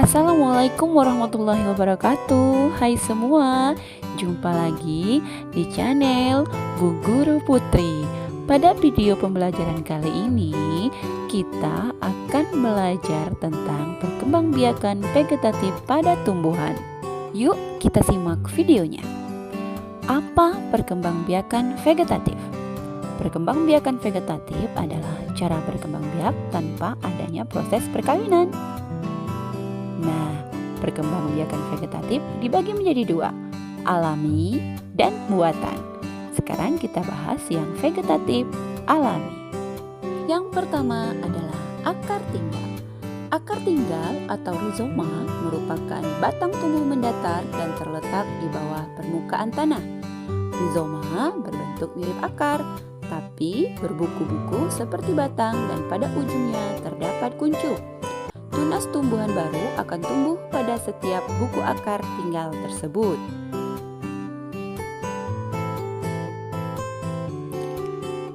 Assalamualaikum warahmatullahi wabarakatuh. Hai semua, jumpa lagi di channel Bu Guru Putri. Pada video pembelajaran kali ini, kita akan belajar tentang perkembangbiakan vegetatif pada tumbuhan. Yuk kita simak videonya. Apa perkembangbiakan vegetatif? Perkembangbiakan vegetatif adalah cara berkembang biak tanpa adanya proses perkawinan. Nah, perkembangbiakan vegetatif dibagi menjadi dua, alami dan buatan. Sekarang kita bahas yang vegetatif alami. Yang pertama adalah akar tinggal. Akar tinggal atau rizoma merupakan batang tumbuh mendatar dan terletak di bawah permukaan tanah. Rizoma berbentuk mirip akar, tapi berbuku-buku seperti batang dan pada ujungnya terdapat kuncup. Tunas tumbuhan baru akan tumbuh pada setiap buku akar tinggal tersebut.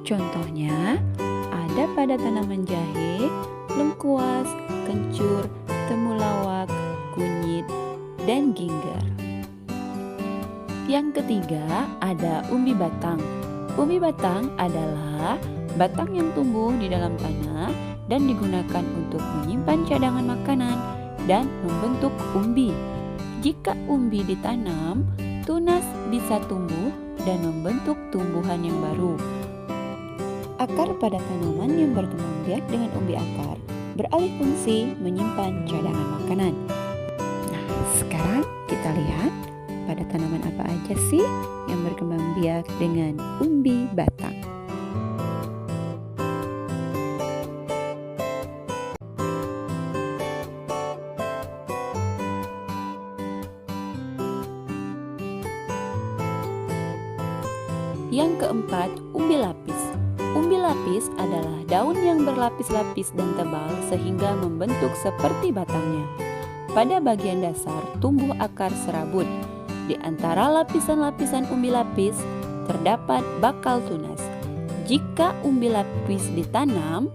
Contohnya, ada pada tanaman jahe, lengkuas, kencur, temulawak, kunyit, dan ginger. Yang ketiga, ada umbi batang. Umbi batang adalah batang yang tumbuh di dalam tanah dan digunakan untuk menyimpan cadangan makanan dan membentuk umbi. Jika umbi ditanam, tunas bisa tumbuh dan membentuk tumbuhan yang baru. Akar pada tanaman yang berkembang biak dengan umbi akar beralih fungsi menyimpan cadangan makanan. Nah, sekarang kita lihat pada tanaman apa aja sih yang berkembang biak dengan umbi batang. Yang keempat, umbi lapis. Umbi lapis adalah daun yang berlapis-lapis dan tebal sehingga membentuk seperti batangnya. Pada bagian dasar tumbuh akar serabut. Di antara lapisan-lapisan umbi lapis terdapat bakal tunas. Jika umbi lapis ditanam,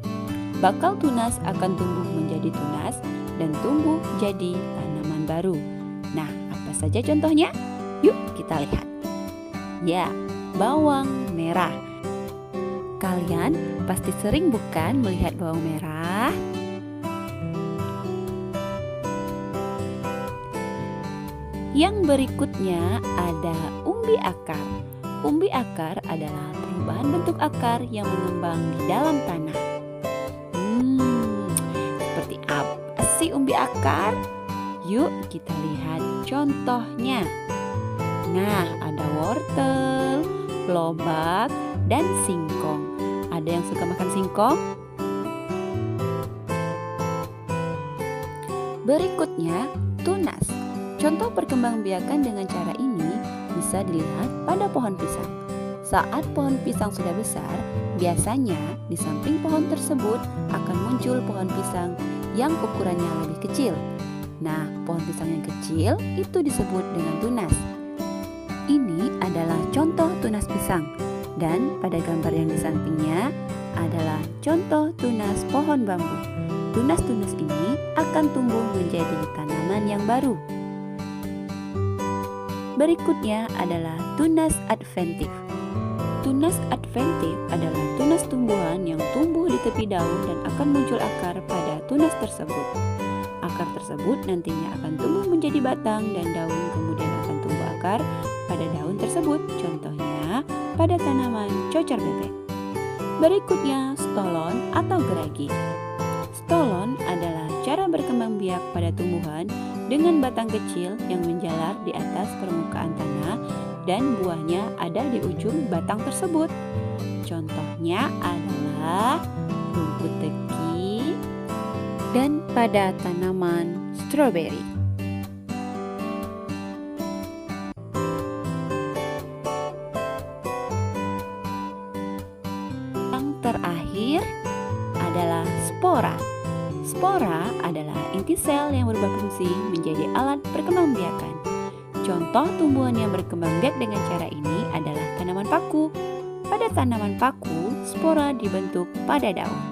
bakal tunas akan tumbuh menjadi tunas dan tumbuh jadi tanaman baru. Nah, apa saja contohnya? Yuk kita lihat. Ya, bawang merah. Kalian pasti sering bukan melihat bawang merah? Yang berikutnya ada umbi akar. Umbi akar adalah perubahan bentuk akar yang mengembang di dalam tanah. Seperti apa sih umbi akar? Yuk kita lihat contohnya. Nah, ada wortel, lobak, dan singkong. Ada yang suka makan singkong? Berikutnya, tunas. Contoh perkembangbiakan dengan cara ini bisa dilihat pada pohon pisang. Saat pohon pisang sudah besar, biasanya di samping pohon tersebut akan muncul pohon pisang yang ukurannya lebih kecil. Nah, pohon pisang yang kecil itu disebut dengan tunas. Ini adalah contoh tunas pisang, dan pada gambar yang di sampingnya adalah contoh tunas pohon bambu. Tunas-tunas ini akan tumbuh menjadi tanaman yang baru. Berikutnya adalah tunas adventif. Tunas adventif adalah tunas tumbuhan yang tumbuh di tepi daun dan akan muncul akar pada tunas tersebut. Akar tersebut nantinya akan tumbuh menjadi batang dan daun, kemudian akan tumbuh akar pada daun tersebut, contohnya pada tanaman cocor bebek. Berikutnya, stolon atau geragi. Stolon adalah cara berkembang biak pada tumbuhan dengan batang kecil yang menjalar di atas permukaan tanah dan buahnya ada di ujung batang tersebut. Contohnya adalah rumput teki dan pada tanaman stroberi. Yang terakhir adalah spora. Spora adalah inti sel yang berubah fungsi menjadi alat perkembangbiakan. Contoh tumbuhan yang berkembang biak dengan cara ini adalah tanaman paku. Pada tanaman paku, spora dibentuk pada daun.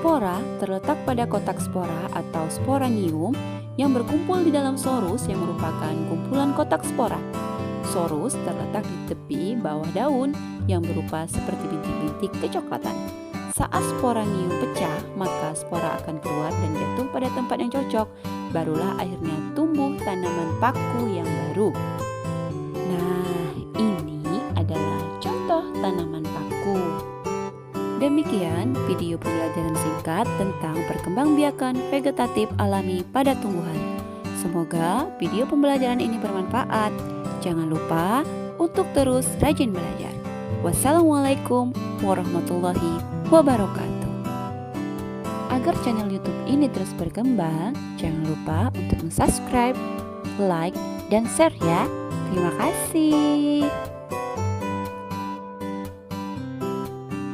Spora terletak pada kotak spora atau sporanium yang berkumpul di dalam sorus yang merupakan kumpulan kotak spora. Sorus terletak di tepi bawah daun yang berupa seperti bintik-bintik kecoklatan. Saat sporanium pecah, maka spora akan keluar dan jatuh pada tempat yang cocok. Barulah akhirnya tumbuh tanaman paku yang baru. Nah, ini adalah contoh tanaman paku. Demikian video pembelajaran singkat tentang perkembangbiakan vegetatif alami pada tumbuhan. Semoga video pembelajaran ini bermanfaat. Jangan lupa untuk terus rajin belajar. Wassalamualaikum warahmatullahi wabarakatuh. Agar channel YouTube ini terus berkembang, jangan lupa untuk subscribe, like, dan share ya. Terima kasih.